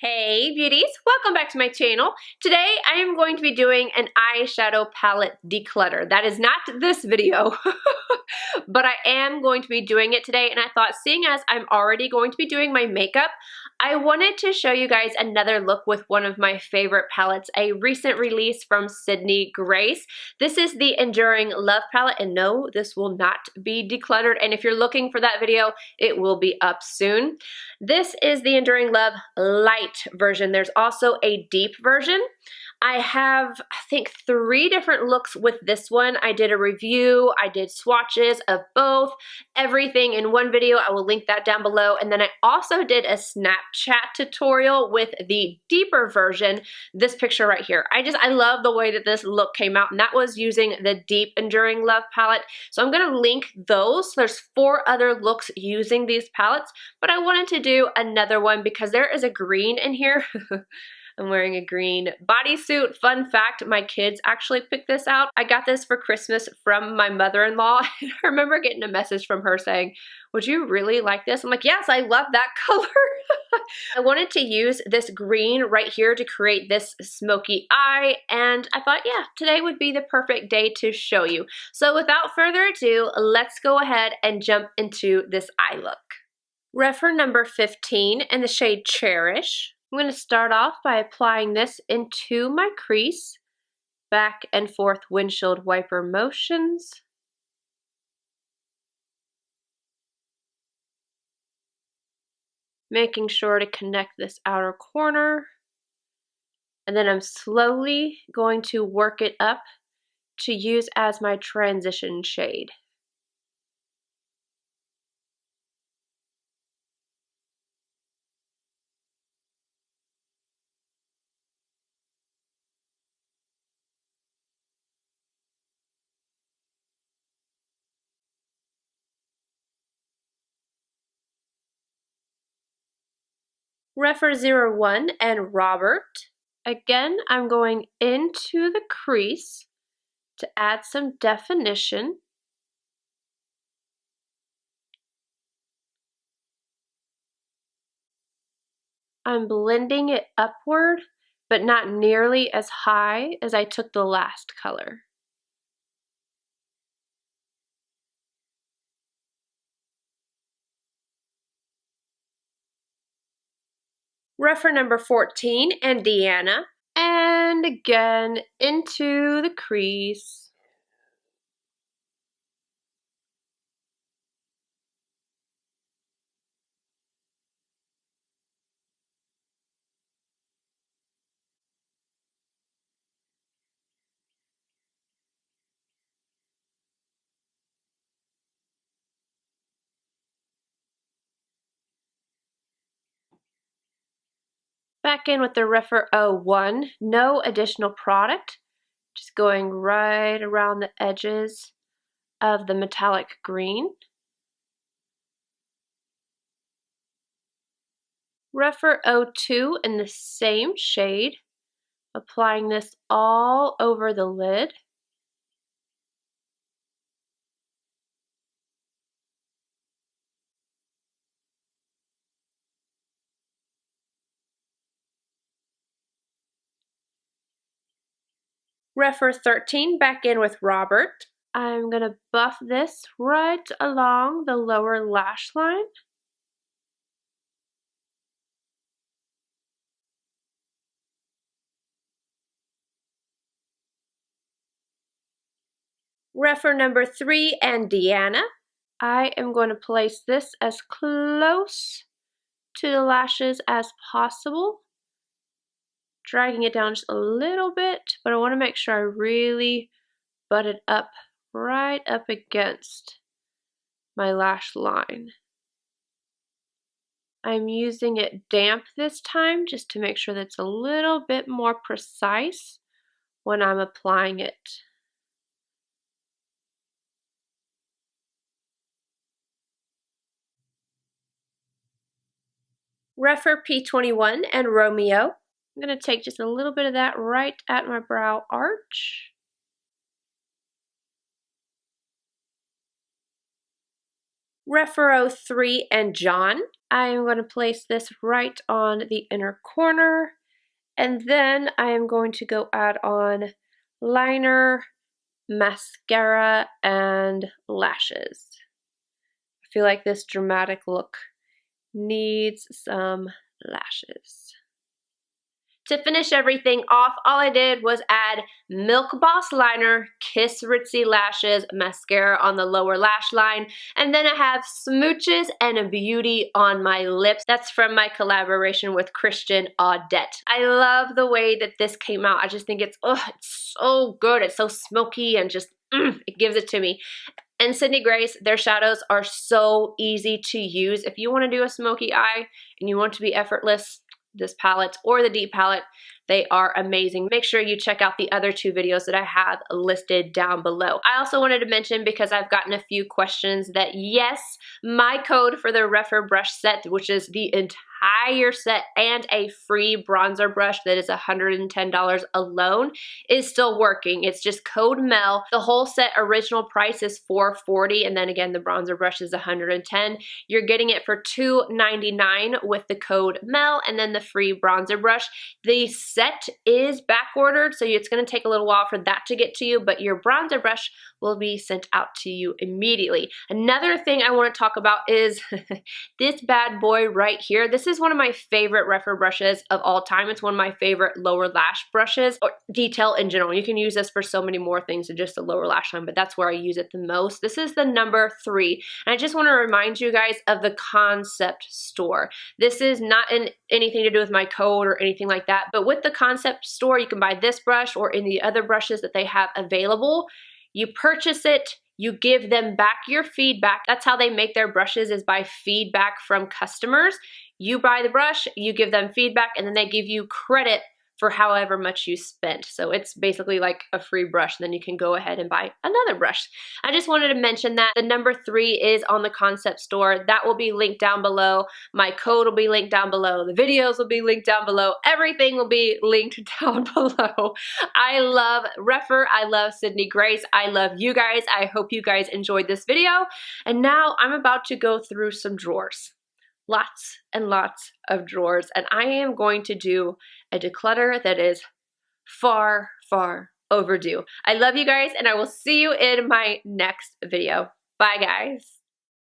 Hey beauties, welcome back to my channel. Today I am going to be doing an eyeshadow palette declutter. That is not this video, but I am going to be doing it today, and I thought, seeing as I'm already going to be doing my makeup, I wanted to show you guys another look with one of my favorite palettes, a recent release from Sydney Grace. This is the Enduring Love palette, and no, this will not be decluttered, and if you're looking for that video, it will be up soon. This is the Enduring Love Light version. There's also a deep version. I have, I think, 3 different looks with this one. I did a review, I did swatches of both, everything in one video. I will link that down below. And then I also did a Snapchat tutorial with the deeper version, this picture right here. I love the way that this look came out, and that was using the Deep Enduring Love palette. So I'm gonna link those. There's 4 other looks using these palettes, but I wanted to do another one because there is a green in here. I'm wearing a green bodysuit. Fun fact, my kids actually picked this out. I got this for Christmas from my mother-in-law. I remember getting a message from her saying, "Would you really like this?" I'm like, yes, I love that color. I wanted to use this green right here to create this smoky eye, and I thought, yeah, today would be the perfect day to show you. So without further ado, let's go ahead and jump into this eye look. REPHR number 15 in the shade Cherish. I'm going to start off by applying this into my crease, back and forth windshield wiper motions. Making sure to connect this outer corner. And then I'm slowly going to work it up to use as my transition shade. REPHR 01 and Robert. Again, I'm going into the crease to add some definition. I'm blending it upward, but not nearly as high as I took the last color. REPHR number 14 and Deanna, and again into the crease. Back in with the REPHR 01, no additional product, just going right around the edges of the metallic green. REPHR 02 in the same shade, applying this all over the lid. REPHR 13 back in with Robert. I'm going to buff this right along the lower lash line. REPHR number 3 and Deanna. I am going to place this as close to the lashes as possible. Dragging it down just a little bit, but I want to make sure I really butt it up right up against my lash line. I'm using it damp this time just to make sure that it's a little bit more precise when I'm applying it. REPHR P21 and Romeo. I'm going to take just a little bit of that right at my brow arch. REPHR 03 and John. I am going to place this right on the inner corner, and then I am going to go add on liner, mascara, and lashes. I feel like this dramatic look needs some lashes. To finish everything off, all I did was add Milk Boss liner, Kiss Ritzy lashes, mascara on the lower lash line, and then I have smooches and a beauty on my lips. That's from my collaboration with Christian AUDETTE. I love the way that this came out. I just think it's so good. It's so smoky and just, it gives it to me. And Sydney Grace, their shadows are so easy to use. If you want to do a smoky eye and you want to be effortless, this palette or the deep palette, they are amazing. Make sure you check out the other two videos that I have listed down below. I also wanted to mention, because I've gotten a few questions, that yes, my code for the REPHR brush set, which is the entire set and a free bronzer brush that is $110 alone, is still working. It's just code MEL. The whole set original price is $440, and then again the bronzer brush is $110. You're getting it for $299 with the code MEL and then the free bronzer brush. The set is back ordered, so it's going to take a little while for that to get to you, but your bronzer brush will be sent out to you immediately. Another thing I want to talk about is this bad boy right here. This is one of my favorite REPHR brushes of all time. It's one of my favorite lower lash brushes, or detail in general. You can use this for so many more things than just the lower lash line, but that's where I use it the most. This is the number 3, and I just want to remind you guys of the concept store. This is not anything to do with my code or anything like that, but with the concept store, you can buy this brush or any other brushes that they have available. You purchase it, you give them back your feedback. That's how they make their brushes, is by feedback from customers. You buy the brush, you give them feedback, and then they give you credit for however much you spent. So it's basically like a free brush, and then you can go ahead and buy another brush. I just wanted to mention that the number 3 is on the concept store. That will be linked down below. My code will be linked down below. The videos will be linked down below. Everything will be linked down below. I love REPHR. I love Sydney Grace. I love you guys. I hope you guys enjoyed this video. And now I'm about to go through some drawers. Lots and lots of drawers, and I am going to do a declutter that is far, far overdue. I love you guys, and I will see you in my next video. Bye, guys.